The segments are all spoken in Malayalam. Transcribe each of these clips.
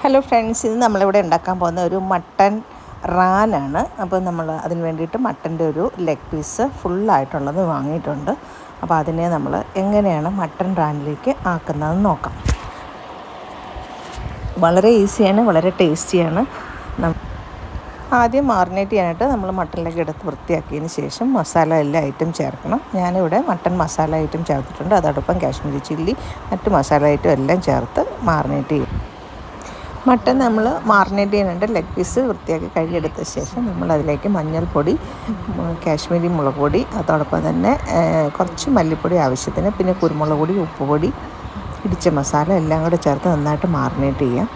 ഹലോ ഫ്രണ്ട്സ്, ഇത് നമ്മളിവിടെ ഉണ്ടാക്കാൻ പോകുന്ന ഒരു മട്ടൻ റാനാണ്. അപ്പോൾ നമ്മൾ അതിന് വേണ്ടിയിട്ട് മട്ടൻ്റെ ഒരു ലെഗ് പീസ് ഫുള്ളായിട്ടുള്ളത് വാങ്ങിയിട്ടുണ്ട്. അപ്പോൾ അതിനെ നമ്മൾ എങ്ങനെയാണ് മട്ടൻ റാനിലേക്ക് ആക്കുന്നതെന്ന് നോക്കാം. വളരെ ഈസിയാണ്, വളരെ ടേസ്റ്റിയാണ്. ആദ്യം മാറിനേറ്റ് ചെയ്യാനായിട്ട് നമ്മൾ മട്ടനിലേക്ക് എടുത്ത് വൃത്തിയാക്കിയതിന് ശേഷം മസാല എല്ലാ ഐറ്റം ചേർക്കണം. ഞാനിവിടെ മട്ടൻ മസാല ഐറ്റം ചേർത്തിട്ടുണ്ട്. അതോടൊപ്പം കാശ്മീരി ചില്ലി, മറ്റ് മസാല ഐറ്റം എല്ലാം ചേർത്ത് മാറിനേറ്റ് ചെയ്യും. മട്ടൻ നമ്മൾ മാറിനേറ്റ് ചെയ്യാനായിട്ട് ലെഗ് പീസ് വൃത്തിയാക്കി കഴുകിയെടുത്ത ശേഷം നമ്മളതിലേക്ക് മഞ്ഞൾപ്പൊടി, കാശ്മീരി മുളക് പൊടി, അതോടൊപ്പം തന്നെ കുറച്ച് മല്ലിപ്പൊടി ആവശ്യത്തിന്, പിന്നെ കുരുമുളക് പൊടി, ഉപ്പുപൊടി, ഇടിച്ച മസാല എല്ലാം കൂടെ ചേർത്ത് നന്നായിട്ട് മാറിനേറ്റ് ചെയ്യാം.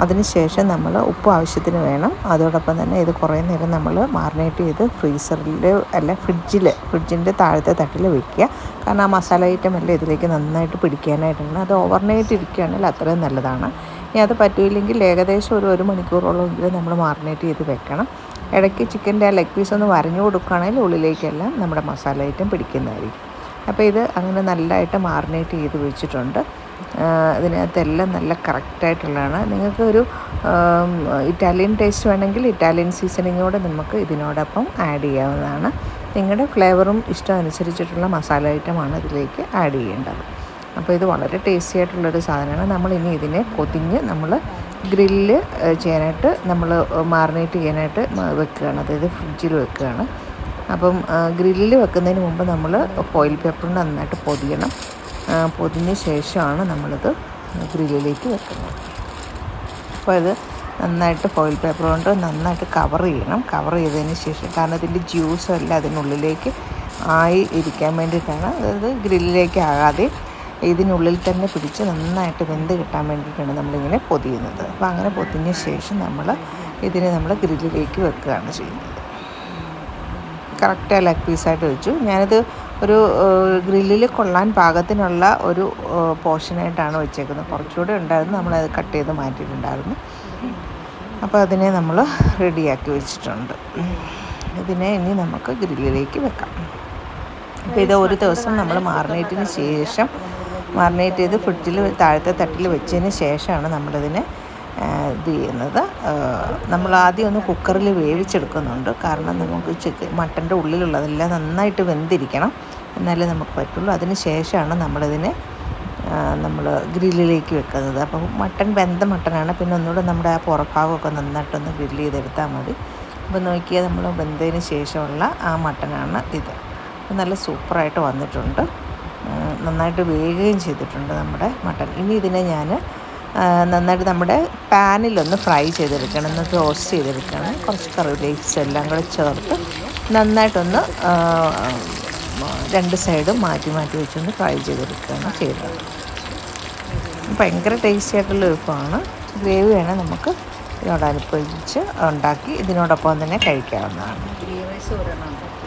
അതിനുശേഷം നമ്മൾ ഉപ്പ് ആവശ്യത്തിന് വേണം. അതോടൊപ്പം തന്നെ ഇത് കുറേ നേരം നമ്മൾ മാറിനേറ്റ് ചെയ്ത് ഫ്രീസറിൽ അല്ല ഫ്രിഡ്ജിൻ്റെ താഴത്തെ തട്ടിൽ വയ്ക്കുക. കാരണം ആ മസാല ഐറ്റം എല്ലാം ഇതിലേക്ക് നന്നായിട്ട് പിടിക്കാനായിട്ടാണ്. അത് ഓവർനൈറ്റ് ഇരിക്കുകയാണെങ്കിൽ അത്രയും നല്ലതാണ്. ഇനി അത് പറ്റില്ലെങ്കിൽ ഏകദേശം ഒരു മണിക്കൂറോളമെങ്കിലും നമ്മൾ മാറിനേറ്റ് ചെയ്ത് വെക്കണം. ഇടയ്ക്ക് ചിക്കൻ്റെ ആ ലെഗ് പീസ് ഒന്ന് വരഞ്ഞു കൊടുക്കുകയാണെങ്കിൽ ഉള്ളിലേക്കെല്ലാം നമ്മുടെ മസാല ഐറ്റം പിടിക്കുന്നതായിരിക്കും. അപ്പോൾ ഇത് അങ്ങനെ നല്ലതായിട്ട് മാറിനേറ്റ് ചെയ്ത് വെച്ചിട്ടുണ്ട്. ഇതിനകത്തെല്ലാം നല്ല കറക്റ്റായിട്ടുള്ളതാണ്. നിങ്ങൾക്ക് ഒരു ഇറ്റാലിയൻ ടേസ്റ്റ് വേണമെങ്കിൽ ഇറ്റാലിയൻ സീസണിങ്ങോടെ നമുക്ക് ഇതിനോടൊപ്പം ആഡ് ചെയ്യാവുന്നതാണ്. നിങ്ങളുടെ ഫ്ലേവറും ഇഷ്ടം അനുസരിച്ചിട്ടുള്ള മസാല ഐറ്റമാണ് ഇതിലേക്ക് ആഡ് ചെയ്യേണ്ടത്. അപ്പോൾ ഇത് വളരെ ടേസ്റ്റി ആയിട്ടുള്ളൊരു സാധനമാണ്. നമ്മളിനി ഇതിനെ പൊതിഞ്ഞ് നമ്മൾ ഗ്രില്ല് ചെയ്യാനായിട്ട് നമ്മൾ മാറിനേറ്റ് ചെയ്യാനായിട്ട് വെക്കുകയാണ്. അതായത് ഫ്രിഡ്ജിൽ വെക്കുകയാണ്. അപ്പം ഗ്രില്ലിൽ വെക്കുന്നതിന് മുമ്പ് നമ്മൾ ഫോയിൽ പേപ്പറിന് നന്നായിട്ട് പൊതിയണം. പൊതിഞ്ഞ ശേഷമാണ് നമ്മളിത് ഗ്രില്ലിലേക്ക് വെക്കുന്നത്. അപ്പോൾ ഇത് നന്നായിട്ട് ഫോയിൽ പേപ്പർ കൊണ്ട് നന്നായിട്ട് കവർ ചെയ്യണം. കവർ ചെയ്തതിന് ശേഷം, കാരണം ഇതിൻ്റെ ജ്യൂസും എല്ലാം അതിനുള്ളിലേക്ക് ആയി ഇരിക്കാൻ വേണ്ടിയിട്ടാണ്. അതായത് ഗ്രില്ലിലേക്ക് ആകാതെ ഇതിനുള്ളിൽ തന്നെ പിടിച്ച് നന്നായിട്ട് വെന്ത് കിട്ടാൻ വേണ്ടിയിട്ടാണ് നമ്മളിങ്ങനെ പൊതിയുന്നത്. അപ്പോൾ അങ്ങനെ പൊതിഞ്ഞ ശേഷം ഇതിനെ നമ്മൾ ഗ്രില്ലിലേക്ക് വെക്കുകയാണ് ചെയ്യുന്നത്. കറക്റ്റ് ലെഗ് പീസായിട്ട് വെച്ചു. ഞാനിത് ഒരു ഗ്രില്ലിൽ കൊള്ളാൻ പാകത്തിനുള്ള ഒരു പോർഷനായിട്ടാണ് വെച്ചേക്കുന്നത്. കുറച്ചുകൂടെ ഉണ്ടായിരുന്നു, നമ്മളത് കട്ട് ചെയ്ത് മാറ്റിയിട്ടുണ്ടായിരുന്നു. അപ്പോൾ അതിനെ നമ്മൾ റെഡിയാക്കി വെച്ചിട്ടുണ്ട്. ഇതിനെ ഇനി നമുക്ക് ഗ്രില്ലിലേക്ക് വെക്കാം. അപ്പോൾ ഇത് ഒരു ദിവസം നമ്മൾ മാറിനേറ്റിന് ശേഷം മാറിനേറ്റ് ചെയ്ത് ഫ്രിഡ്ജിൽ താഴത്തെ തട്ടിൽ വെച്ചതിന് ശേഷമാണ് നമ്മളിതിനെ ഇത് ചെയ്യുന്നത്. നമ്മൾ ആദ്യം ഒന്ന് കുക്കറിൽ വേവിച്ചെടുക്കുന്നുണ്ട്. കാരണം നമുക്ക് മട്ടൻ്റെ ഉള്ളിലുള്ളതെല്ലാം നന്നായിട്ട് വെന്തിരിക്കണം, എന്നാലേ നമുക്ക് പറ്റുള്ളൂ. അതിന് ശേഷമാണ് നമ്മളിതിനെ നമ്മൾ ഗ്രില്ലിലേക്ക് വെക്കുന്നത്. അപ്പോൾ മട്ടൻ വെന്ത മട്ടനാണ്. പിന്നെ ഒന്നുകൂടെ നമ്മുടെ ആ പുറഭാഗമൊക്കെ നന്നായിട്ടൊന്ന് ഗ്രില്ല് ചെയ്തെടുത്താൽ മതി. അപ്പോൾ നോക്കിയാൽ നമ്മൾ വെന്തതിന് ശേഷമുള്ള ആ മട്ടനാണ് ഇത്. നല്ല സൂപ്പറായിട്ട് വന്നിട്ടുണ്ട്. നന്നായിട്ട് വേകുകയും ചെയ്തിട്ടുണ്ട് നമ്മുടെ മട്ടൻ. ഇനി ഇതിനെ ഞാൻ നന്നായിട്ട് നമ്മുടെ പാനിലൊന്ന് ഫ്രൈ ചെയ്തെടുക്കണം, ഒന്ന് ടോസ്റ്റ് ചെയ്തെടുക്കണം. കുറച്ച് കറി ലീവ്സ് എല്ലാം കൂടെ ചേർത്ത് നന്നായിട്ടൊന്ന് രണ്ട് സൈഡും മാറ്റി വെച്ചൊന്ന് ഫ്രൈ ചെയ്തെടുക്കുകയാണ് ചെയ്യുന്നത്. ഭയങ്കര ടേസ്റ്റി ആയിട്ടുള്ള വിഭവമാണ്. ഗ്രേവി വേണേൽ നമുക്ക് ഇതിനോടനുസരിച്ച് ഉണ്ടാക്കി ഇതിനോടൊപ്പം തന്നെ കഴിക്കാവുന്നതാണ്.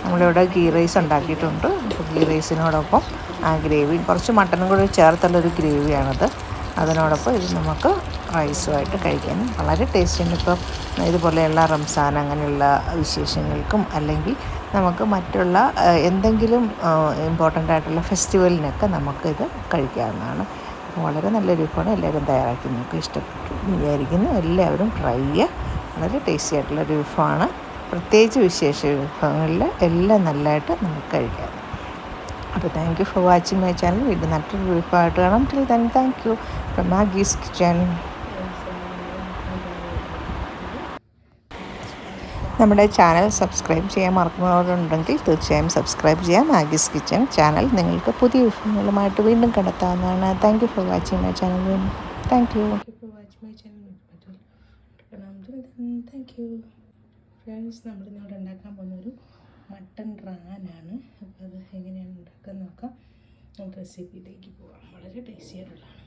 നമ്മളിവിടെ ഗീ റൈസ് ഉണ്ടാക്കിയിട്ടുണ്ട്. അപ്പോൾ ഗീ റൈസിനോടൊപ്പം ആ ഗ്രേവി കുറച്ച് മട്ടനും കൂടി ചേർത്തുള്ളൊരു ഗ്രേവിയാണത്. അതിനോടൊപ്പം ഇത് നമുക്ക് റൈസുമായിട്ട് കഴിക്കാനും വളരെ ടേസ്റ്റിയാണ്. ഇപ്പം ഇതുപോലെയുള്ള റംസാൻ അങ്ങനെയുള്ള വിശേഷങ്ങൾക്കും അല്ലെങ്കിൽ നമുക്ക് മറ്റുള്ള എന്തെങ്കിലും ഇമ്പോർട്ടൻ്റ് ആയിട്ടുള്ള ഫെസ്റ്റിവലിനൊക്കെ നമുക്കിത് കഴിക്കാവുന്നതാണ്. വളരെ നല്ലൊരു വിഭവമാണ്. എല്ലാവരും തയ്യാറാക്കി നമുക്ക് ഇഷ്ടപ്പെട്ടു വിചാരിക്കുന്നു. എല്ലാവരും ട്രൈ ചെയ്യുക. വളരെ ടേസ്റ്റി ആയിട്ടുള്ളൊരു വിഭവമാണ്. പ്രത്യേകിച്ച് വിശേഷ വിഭവങ്ങളിൽ എല്ലാം നല്ലതായിട്ട് നമുക്ക് കഴിക്കാം. അപ്പോൾ thank you for watching my channel. വീണ്ടും നല്ലൊരു വിഭവമായിട്ട് കാണാം. Till then thank you from മാഗീസ് kitchen. നമ്മുടെ ചാനൽ സബ്സ്ക്രൈബ് ചെയ്യാൻ മറക്കുന്നവരുണ്ടെങ്കിൽ തീർച്ചയായും സബ്സ്ക്രൈബ് ചെയ്യാം. മാഗീസ് കിച്ചൺ ചാനൽ നിങ്ങൾക്ക് പുതിയ വിഭവങ്ങളുമായിട്ട് വീണ്ടും കണ്ടെത്താവുന്നതാണ്. Thank you for watching my channel. Thank you for watching my channel. Thank you friends. നമ്മളിന്നോട് ഉണ്ടാക്കാൻ പോകുന്നൊരു മട്ടൻ റാനാണ്. അപ്പോൾ അത് എങ്ങനെയാണ് ഉണ്ടാക്കാൻ നോക്കാം. റെസിപ്പിയിലേക്ക് പോകാം. വളരെ ടേസ്റ്റി ആയിട്ടുള്ളതാണ്.